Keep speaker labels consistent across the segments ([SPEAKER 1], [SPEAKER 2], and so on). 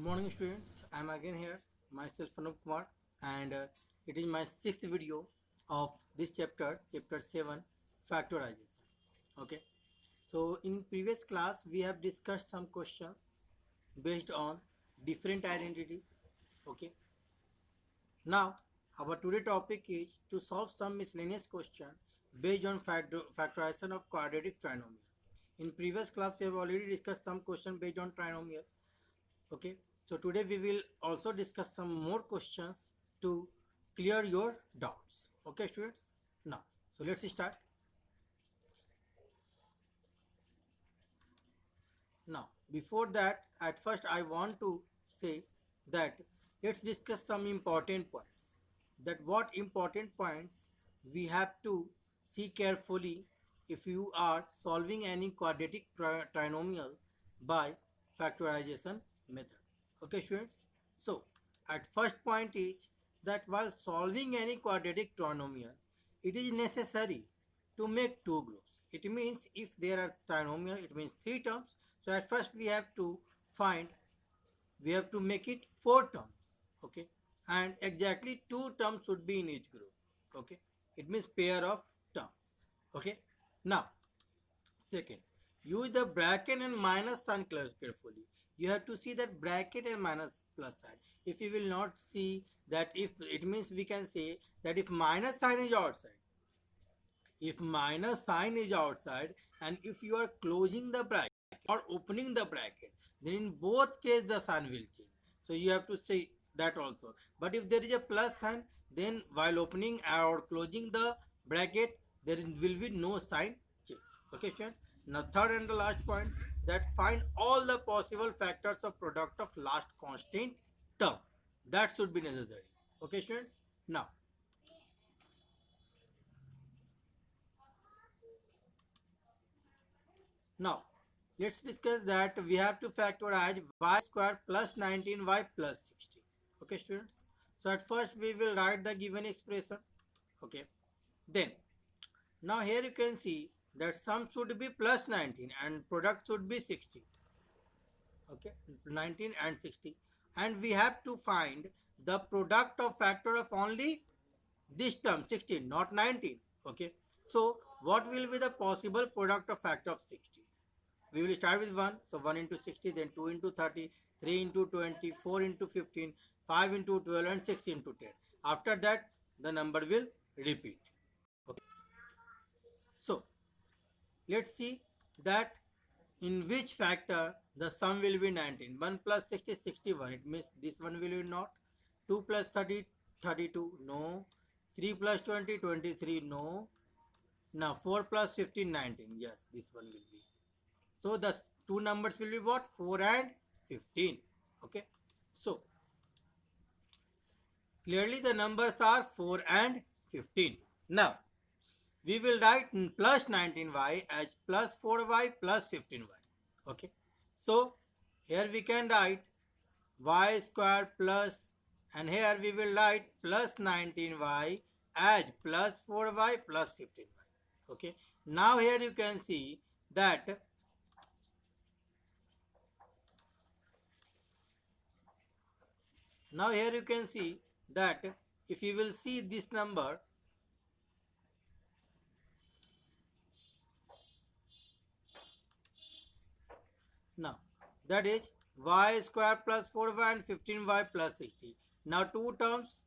[SPEAKER 1] morning students, I am again here, myself Anup Kumar, and it is my sixth video of this chapter 7, factorization. Okay, so in previous class we have discussed some questions based on different identity. Okay, now our today topic is to solve some miscellaneous question based on factorization of quadratic trinomial. In previous class we have already discussed some question based on trinomial. Okay, so today we will also discuss some more questions to clear your doubts. Okay students, now so let's start. Now before that, at first I want to say that let's discuss some important points, that what important points we have to see carefully if you are solving any quadratic trinomial by factorization method. Okay students, so at first point is that while solving any quadratic trinomial, it is necessary to make two groups. It means if there are trinomial, it means three terms. So at first we have to make it four terms. Okay, and exactly two terms should be in each group. Okay, it means pair of terms. Okay, now second, use the bracket and minus sign carefully. You have to see that bracket and minus plus sign. If you will not see that, if it means we can say that if minus sign is outside, if minus sign is outside and if you are closing the bracket or opening the bracket, then in both cases the sign will change. So you have to say that also. But if there is a plus sign, then while opening or closing the bracket, there will be no sign change. Okay student, now third and the last point, that find all the possible factors of product of last constant term. That should be necessary. Okay students, now let's discuss that we have to factorize y square plus 19y plus 60. Okay students, so at first we will write the given expression. Okay, then now here you can see that sum should be plus 19 and product should be 60. Okay, 19 and 60, and we have to find the product of factor of only this term 16, not 19. Okay, so what will be the possible product of factor of 60? We will start with 1. So 1 into 60, then 2 into 30, 3 into 20, 4 into 15, 5 into 12, and 6 into 10. After that, the number will repeat. Okay. So let's see that in which factor the sum will be 19. 1 plus 60 is 61. It means this one will be not. 2 plus 30, 32. No. 3 plus 20, 23. No. Now 4 plus 15, 19. Yes, this one will be. So the two numbers will be what? 4 and 15. Okay. So clearly the numbers are 4 and 15. Now we will write plus 19y as plus 4y plus 15y. Okay. So here we can write y square plus, and here we will write plus 19y as plus 4y plus 15y. Okay. Now here you can see that now here you can see that if you will see this number, now that is y square plus 4y and 15y plus 60. Now two terms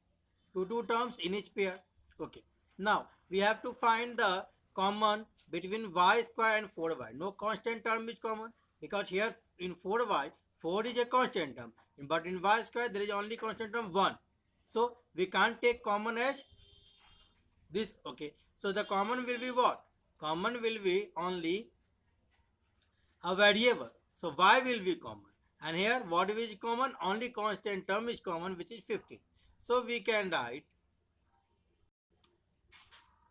[SPEAKER 1] in each pair. Okay, now we have to find the common between y square and 4y. No constant term is common, because here in 4y 4 is a constant term, but in y square there is only constant term 1. So we can't take common as this. Okay, so the common will be what? Common will be only a variable. So y will be common. And here what is common? Only constant term is common, which is 15. So we can write,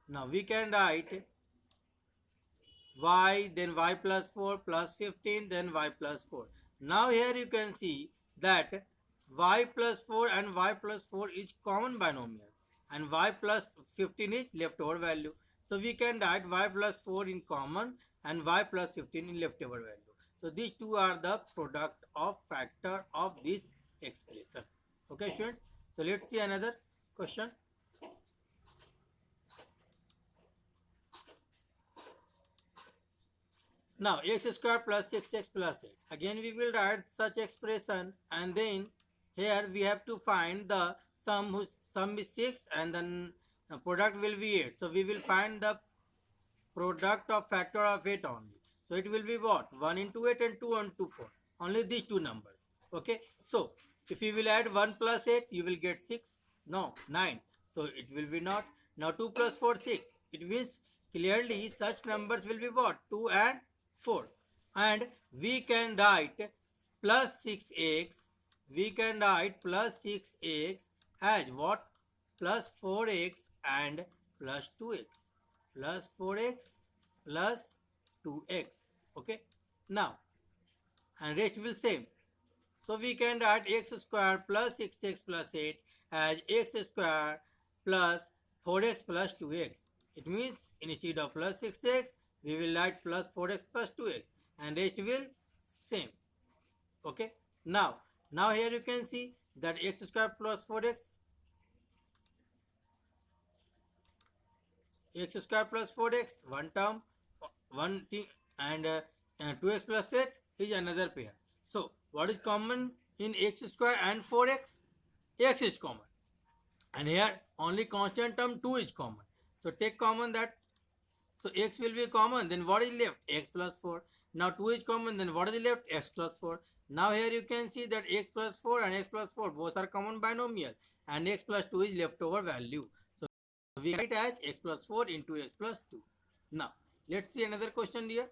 [SPEAKER 1] now we can write y, then y plus 4 plus 15, then y plus 4. Now here you can see that y plus 4 and y plus 4 is common binomial, and y plus 15 is leftover value. So we can write y plus 4 in common and y plus 15 in leftover value. So these two are the product of factor of this expression. Okay, students. So let's see another question. Now x square plus 6x plus 8. Again we will write such expression, and then here we have to find the sum whose sum is 6 and then the product will be 8. So we will find the product of factor of 8 only. So it will be what? 1 into 8 and 2 into 4. Only these two numbers. Okay. So if you will add 1 plus 8, you will get 6. No, 9. So it will be not. Now 2 plus 4, 6. It means clearly such numbers will be what? 2 and 4. And we can write plus 6x. We can write plus 6x as what? Plus 4x and plus 2x. Plus 4x plus 2x. Okay. Now, and rest will same. So we can write x square plus 6x plus 8 as x square plus 4x plus 2x. It means instead of plus 6x, we will write plus 4x plus 2x, and rest will same. Okay. Now here you can see that x square plus 4x, x square plus 4x, one term, one thing, and 2x plus 8 is another pair. So what is common in x square and 4x? X is common, and here only constant term 2 is common. So take common that. So x will be common, then what is left? X plus 4. Now 2 is common, then what is left? X plus 4. Now here you can see that x plus 4 and x plus 4 both are common binomial, and x plus 2 is leftover value. So we write as x plus 4 into x plus 2. Now let's see another question here.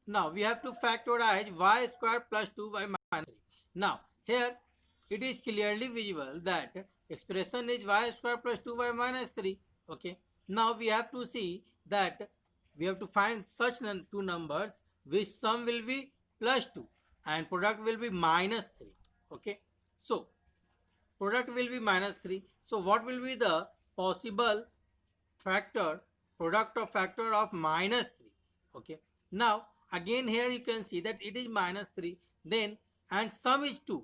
[SPEAKER 1] Now we have to factorize y square plus 2y minus 3. Now here it is clearly visible that expression is y square plus 2y minus 3. Okay. Now we have to see that we have to find such two numbers which sum will be plus 2 and product will be minus 3. Okay. So product will be minus 3. So what will be the possible factor, product of factor of minus 3? Okay. Now again here you can see that it is minus 3, then and sum is 2.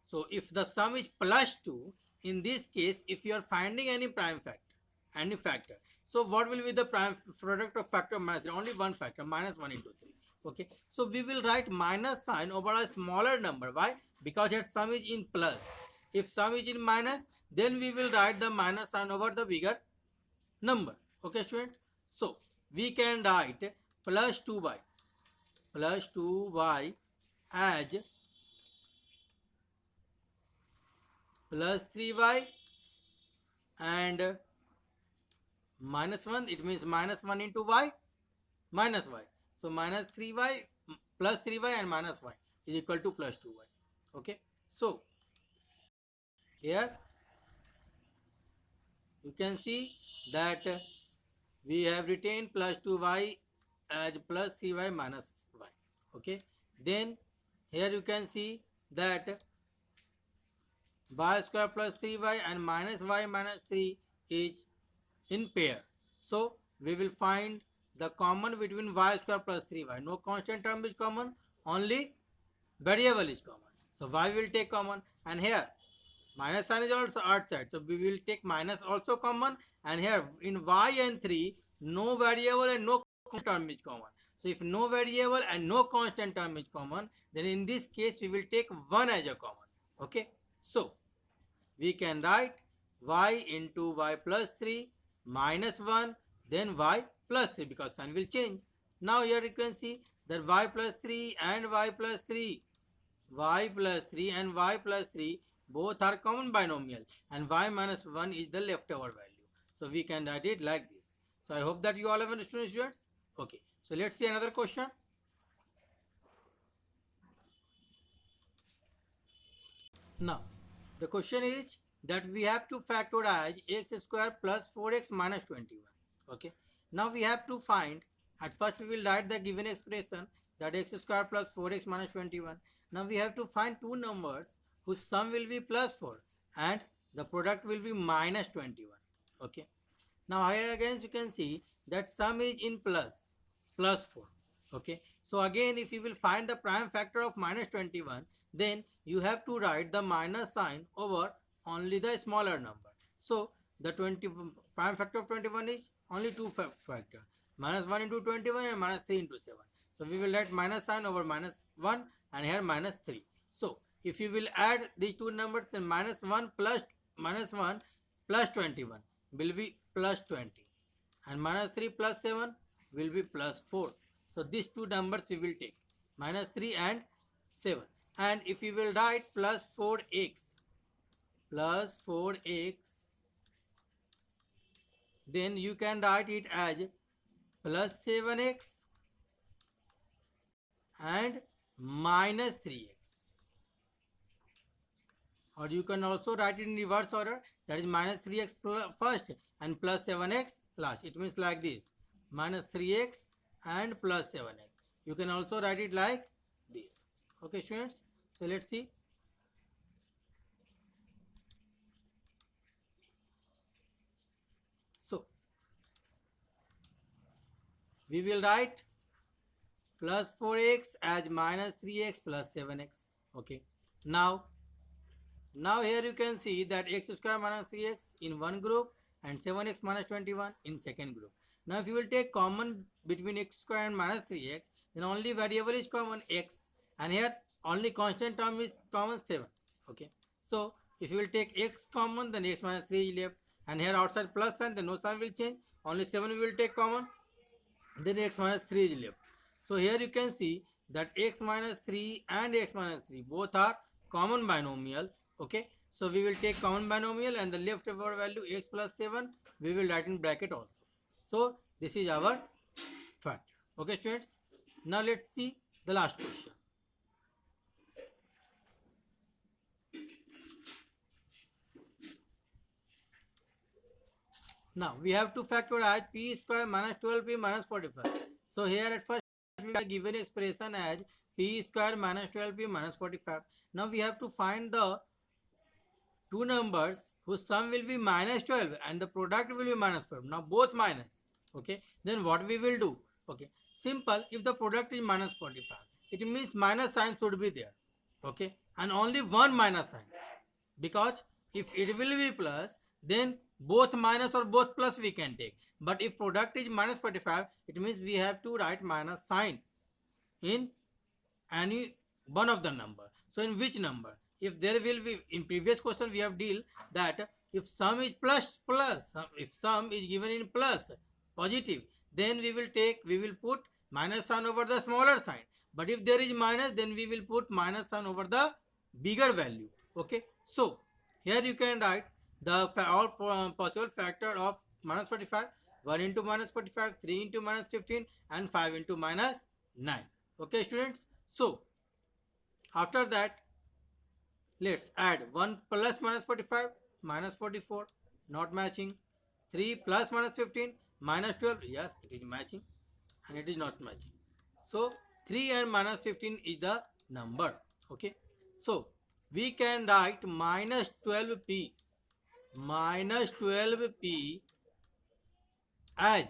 [SPEAKER 1] So if the sum is plus 2, in this case if you are finding any prime factor, so what will be the prime product of factor minus 3? Only one factor, minus 1 into 3. Okay. So we will write minus sign over a smaller number. Why? Because here sum is in plus. If sum is in minus, then we will write the minus sign over the bigger number. Okay, student. So we can write plus 2y as plus 3y and minus 1. It means minus 1 into y minus y. So minus 3y plus 3y and minus y is equal to plus 2y. Okay. So here you can see that we have retained plus 2y as plus 3y minus y. Okay. Then here you can see that y square plus 3y and minus y minus 3 is in pair. So we will find the common between y square plus 3y. No constant term is common, only variable is common. So y will take common, and here minus sign is also outside. So we will take minus also common, and here in y and 3 no variable and no constant term is common. So if no variable and no constant term is common, then in this case we will take 1 as a common. Okay. So we can write y into y plus 3 minus 1, then y plus 3, because sign will change. Now here you can see that y plus 3 and y plus 3 and y plus 3 both are common binomial, and y minus 1 is the leftover value. So we can write it like this. So I hope that you all have understood, students. Okay. So let's see another question. Now the question is that we have to factorize x square plus 4x minus 21. Okay. Now we have to find, at first we will write the given expression, that x square plus 4x minus 21. Now we have to find two numbers whose sum will be plus 4 and the product will be minus 21. Okay. Now here again you can see that sum is in plus 4. Okay. So again, if you will find the prime factor of minus 21, then you have to write the minus sign over only the smaller number. So the 20 prime factor of 21 is only two factor, minus 1 into 21 and minus 3 into 7. So we will write minus sign over minus 1 and here minus 3. So if you will add these two numbers, then minus 1 plus 21 will be plus 20 and minus 3 plus 7 will be plus 4. So these two numbers we will take, minus 3 and 7. And if you will write plus 4x, then you can write it as plus 7x and minus 3x. Or you can also write it in reverse order, that is minus 3x first and plus 7x last. It means like this, minus 3x and plus 7x. You can also write it like this. Okay students, so let's see. So we will write plus 4x as minus 3x plus 7x. Okay, now here you can see that x square minus 3x in one group and 7x minus 21 in second group. Now if you will take common between x square and minus 3x, then only variable is common x, and here only constant term is common 7. Okay, so if you will take x common, then x minus 3 is left, and here outside plus sign, then no sign will change, only 7 we will take common, then x minus 3 is left. So here you can see that x minus 3 and x minus 3 both are common binomial. Okay, so we will take common binomial and the leftover value x plus 7 we will write in bracket also. So this is our factor. Okay students, now let's see the last question. Now we have to factorize p square minus 12p minus 45. So here at first we are given expression as p square minus 12p minus 45. Now we have to find the two numbers whose sum will be minus 12 and the product will be minus 5. Now both minus. Okay, then what we will do? Okay, simple. If the product is minus 45, it means minus sign should be there. Okay, and only one minus sign, because if it will be plus, then both minus or both plus we can take. But if product is minus 45, it means we have to write minus sign in any one of the number. So in which number? If there will be, in previous question we have deal that if sum is plus, if sum is given in plus, positive, then we will put minus sign over the smaller sign. But if there is minus, then we will put minus sign over the bigger value. Okay, so here you can write the all possible factor of minus 45, 1 into minus 45, 3 into minus 15 and 5 into minus 9. Okay students, so after that let's add 1 plus minus 45 minus 44, not matching. 3 plus minus 15 minus 12, yes it is matching, and it is not matching. So 3 and minus 15 is the number. Okay, so we can write minus 12p as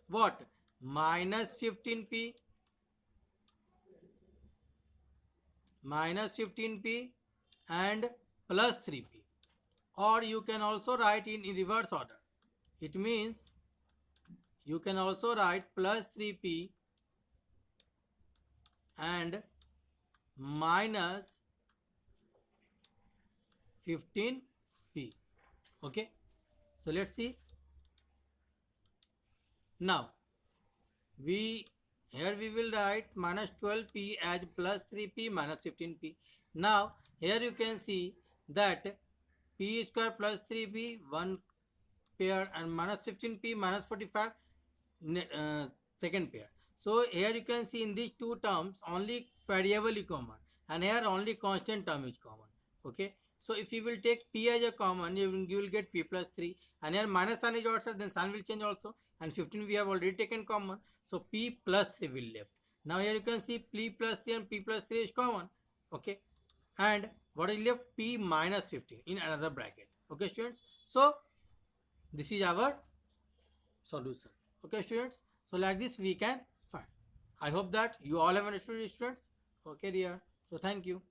[SPEAKER 1] what? Minus 15p and plus 3p, or you can also write in reverse order. It means you can also write plus 3p and minus 15p. Okay, so let's see. Now here we will write minus 12p as plus 3p minus 15p. Now here you can see that p square plus 3p one pair and minus 15p minus 45 second pair. So here you can see in these two terms only variable is common, and here only constant term is common. Okay, so if you will take p as a common, you will get p plus 3, and here minus sign is outside, then sign will change also, and 15 we have already taken common, so p plus 3 will left. Now here you can see p plus 3 and p plus 3 is common. Okay, and what is left? P minus 15 in another bracket. Okay students, so this is our solution. Okay students, so like this we can find. I hope that you all have understood, students. Okay, dear. So thank you.